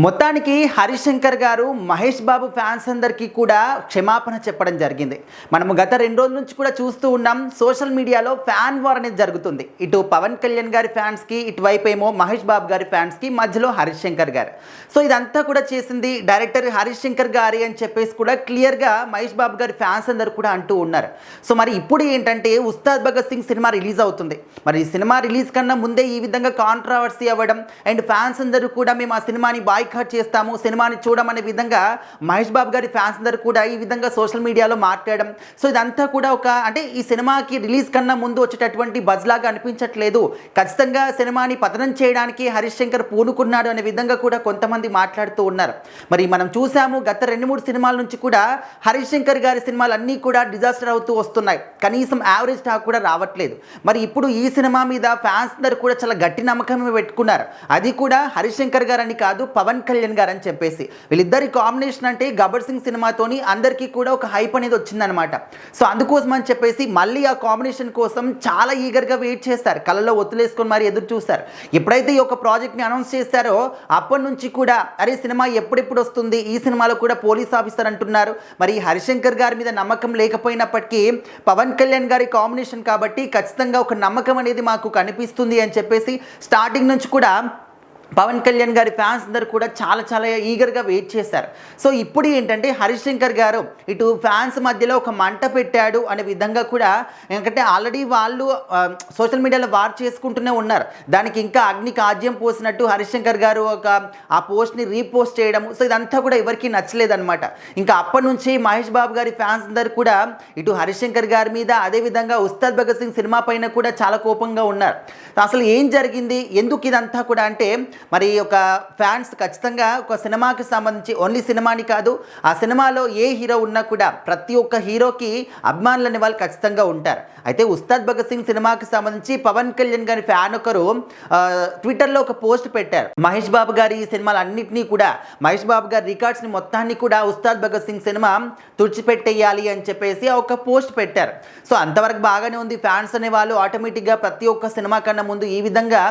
మొత్తానికి హరిశంకర్ గారు మహేష్ బాబు ఫ్యాన్స్ అందరికీ కూడా క్షమాపణ చెప్పడం జరిగింది. మనము గత 2 రోజుల నుంచి కూడా చూస్తూ ఉన్నాం. సోషల్ మీడియాలో ఫ్యాన్ వార్ అనేది జరుగుతుంది. ఇటు పవన్ కళ్యాణ్ గారి ఫ్యాన్స్కి, ఇటువైపు ఏమో మహేష్ బాబు గారి ఫ్యాన్స్కి, మధ్యలో హరిశంకర్ గారు. సో ఇదంతా కూడా చేసింది డైరెక్టర్ హరిశంకర్ గారి అని చెప్పేసి కూడా క్లియర్గా మహేష్ బాబు గారి ఫ్యాన్స్ అందరు కూడా అంటూ ఉన్నారు. సో మరి ఇప్పుడు ఏంటంటే ఉస్తాద్ భగత్ సింగ్ సినిమా రిలీజ్ అవుతుంది. మరి ఈ సినిమా రిలీజ్ కన్నా ముందే ఈ విధంగా కాంట్రవర్సీ అవ్వడం అండ్ ఫ్యాన్స్ అందరూ కూడా మేము ఆ సినిమాని బాయ్కాట్ చేస్తాము, సినిమాని చూడమనే విధంగా మహేష్ బాబు గారి ఫ్యాన్స్ అందరూ కూడా ఈ విధంగా సోషల్ మీడియాలో మాట్లాడడం. సో ఇదంతా కూడా అంటే ఈ సినిమాకి రిలీజ్ కన్నా ముందు వచ్చేటటువంటి బజ్ లాగా అనిపించట్లేదు. ఖచ్చితంగా సినిమాని పతనం చేయడానికి హరిశంకర్ పూనుకున్నాడు అనే విధంగా కూడా కొంతమంది మాట్లాడుతూ ఉన్నారు. మరి మనం చూసాము గత 2-3 సినిమాల నుంచి కూడా హరిశంకర్ గారి సినిమాలు అన్నీ కూడా డిజాస్టర్ అవుతూ వస్తున్నాయి. కనీసం యావరేజ్ టాక్ కూడా రావట్లేదు. మరి ఇప్పుడు ఈ సినిమా మీద ఫ్యాన్స్ అందరూ కూడా చాలా గట్టి నమ్మకమే పెట్టుకున్నారు. అది కూడా హరిశంకర్ గారు అని కాదు, పవన్ కళ్యాణ్ గారు అని చెప్పేసి. వీళ్ళిద్దరి కాంబినేషన్ అంటే గబ్బర్ సింగ్ సినిమాతోని అందరికీ కూడా ఒక హైప్ అనేది వచ్చిందనమాట. సో అందుకోసం అని చెప్పేసి మళ్ళీ ఆ కాంబినేషన్ కోసం చాలా ఈగర్గా వెయిట్ చేస్తారు. కళ్ళలో ఒత్తులేసుకొని మరి ఎదురు చూస్తారు. ఎప్పుడైతే ఈ ఒక ప్రాజెక్ట్ని అనౌన్స్ చేశారో అప్పటి నుంచి కూడా అరే సినిమా ఎప్పుడెప్పుడు వస్తుంది, ఈ సినిమాలో కూడా పోలీస్ ఆఫీసర్ అంటున్నారు. మరి హరిశంకర్ గారి మీద నమ్మకం లేకపోయినప్పటికీ పవన్ కళ్యాణ్ గారి కాంబినేషన్ కాబట్టి ఖచ్చితంగా ఒక నమ్మకం అనేది మాకు కనిపిస్తుంది అని చెప్పేసి స్టార్టింగ్ నుంచి కూడా పవన్ కళ్యాణ్ గారి ఫ్యాన్స్ అందరూ కూడా చాలా ఈగర్గా వెయిట్ చేశారు. సో ఇప్పుడు ఏంటంటే హరిశంకర్ గారు ఇటు ఫ్యాన్స్ మధ్యలో ఒక మంట పెట్టాడు అనే విధంగా కూడా, ఎందుకంటే ఆల్రెడీ వాళ్ళు సోషల్ మీడియాలో వార్ చేసుకుంటూనే ఉన్నారు. దానికి ఇంకా అగ్ని కాజ్యం పోసినట్టు హరిశంకర్ గారు ఆ పోస్ట్ని రీపోస్ట్ చేయడం. సో ఇదంతా కూడా ఎవరికి నచ్చలేదన్నమాట. ఇంకా అప్పటి నుంచి మహేష్ బాబు గారి ఫ్యాన్స్ అందరూ కూడా ఇటు హరిశంకర్ గారి మీద, అదేవిధంగా ఉస్తాద్ భగత్ సింగ్ సినిమా పైన కూడా చాలా కోపంగా ఉన్నారు. అసలు ఏం జరిగింది, ఎందుకు ఇదంతా కూడా అంటే, మరి ఒక ఫ్యాన్స్ ఖచ్చితంగా ఒక సినిమాకి సంబంధించి ఓన్లీ సినిమాని కాదు, ఆ సినిమాలో ఏ హీరో ఉన్నా కూడా ప్రతి ఒక్క హీరోకి అభిమానులు అనే వాళ్ళు ఖచ్చితంగా ఉంటారు. అయితే ఉస్తాద్ భగత్ సింగ్ సినిమాకి సంబంధించి పవన్ కళ్యాణ్ గారి ఫ్యాన్ ఒకరు ట్విట్టర్లో ఒక పోస్ట్ పెట్టారు. మహేష్ బాబు గారి ఈ సినిమాలన్నింటినీ కూడా, మహేష్ బాబు గారి రికార్డ్స్ని మొత్తాన్ని కూడా ఉస్తాద్ భగత్ సింగ్ సినిమా తుడిచిపెట్టేయాలి అని చెప్పేసి ఒక పోస్ట్ పెట్టారు. సో అంతవరకు బాగానే ఉంది. ఫ్యాన్స్ అనే వాళ్ళు ఆటోమేటిక్గా ప్రతి ఒక్క సినిమా కన్నా ముందు ఈ విధంగా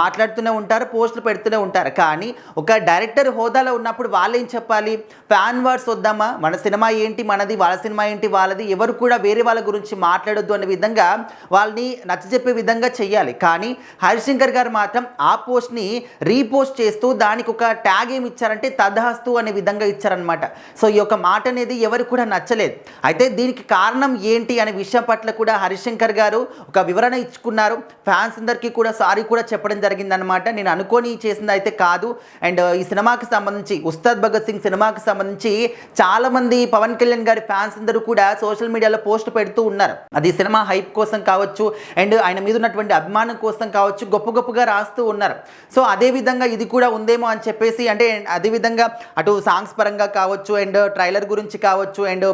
మాట్లాడుతూనే ఉంటారు, పోస్టులు పెడుతూనే ఉంటారు. కానీ ఒక డైరెక్టర్ హోదాలో ఉన్నప్పుడు వాళ్ళు ఏం చెప్పాలి, ఫ్యాన్ వర్డ్స్ వద్దామా, మన సినిమా ఏంటి మనది, వాళ్ళ సినిమా ఏంటి వాళ్ళది, ఎవరు కూడా వేరే వాళ్ళ గురించి మాట్లాడొద్దు అనే విధంగా వాళ్ళని నచ్చజెప్పే విధంగా చెయ్యాలి. కానీ హరిశంకర్ గారు మాత్రం ఆ పోస్ట్ని రీపోస్ట్ చేస్తూ దానికి ఒక ట్యాగ్ ఏమి ఇచ్చారంటే తదాస్తు అనే విధంగా ఇచ్చారనమాట. సో ఈ యొక్క మాట అనేది ఎవరు కూడా నచ్చలేదు. అయితే దీనికి కారణం ఏంటి అనే విషయం పట్ల కూడా హరిశంకర్ గారు ఒక వివరణ ఇచ్చుకున్నారు. ఫ్యాన్స్ అందరికీ కూడా సారీ కూడా చెప్పడం జరిగిందనమాట. నేను అనుకోని చేసింది అయితే కాదు. అండ్ ఈ సినిమాకి సంబంధించి, ఉస్తాద్ భగత్ సింగ్ సినిమాకి సంబంధించి చాలామంది పవన్ కళ్యాణ్ గారి ఫ్యాన్స్ అందరూ కూడా సోషల్ మీడియాలో పోస్ట్ పెడుతూ ఉన్నారు. అది సినిమా హైప్ కోసం కావచ్చు, అండ్ ఆయన మీద ఉన్నటువంటి అభిమానం కోసం కావచ్చు, గొప్పగా రాస్తూ ఉన్నారు. సో అదేవిధంగా ఇది కూడా ఉందేమో అని చెప్పేసి, అంటే అదేవిధంగా అటు సాంగ్స్ పరంగా కావచ్చు, అండ్ ట్రైలర్ గురించి కావచ్చు, అండ్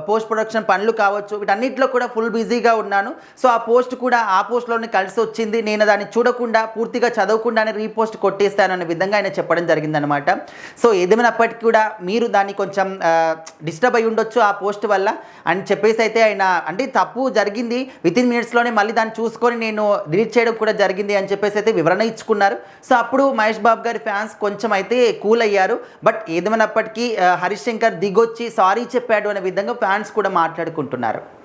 పోస్ట్ ప్రొడక్షన్ పనులు కావచ్చు, వీటన్నిటిలో కూడా ఫుల్ బిజీగా ఉన్నాను. సో ఆ పోస్ట్ కూడా ఆ పోస్ట్లోనే కలిసి వచ్చింది. నేను దాన్ని చూడకుండా, పూర్తిగా చదవకుండానే రీపోస్ట్ కొట్టేస్తాను అనే విధంగా ఆయన చెప్పడం జరిగిందనమాట. సో ఏదేమైనప్పటికీ కూడా మీరు దాన్ని కొంచెం డిస్టర్బ్ అయి ఉండొచ్చు ఆ పోస్ట్ వల్ల అని చెప్పేసి అయితే ఆయన, అంటే తప్పు జరిగింది, వితిన్ మినిట్స్లోనే మళ్ళీ దాన్ని చూసుకొని నేను డిలీట్ చేయడం కూడా జరిగింది అని చెప్పేసి అయితే వివరణ ఇచ్చుకున్నారు. సో అప్పుడు మహేష్ బాబు గారి ఫ్యాన్స్ కొంచెం అయితే కూల్ అయ్యారు. బట్ ఏదేమైనప్పటికీ హరిశంకర్ దిగొచ్చి సారీ చెప్పాడు అనే విధంగా ఫ్యాన్స్ కూడా మాట్లాడుకుంటున్నారు.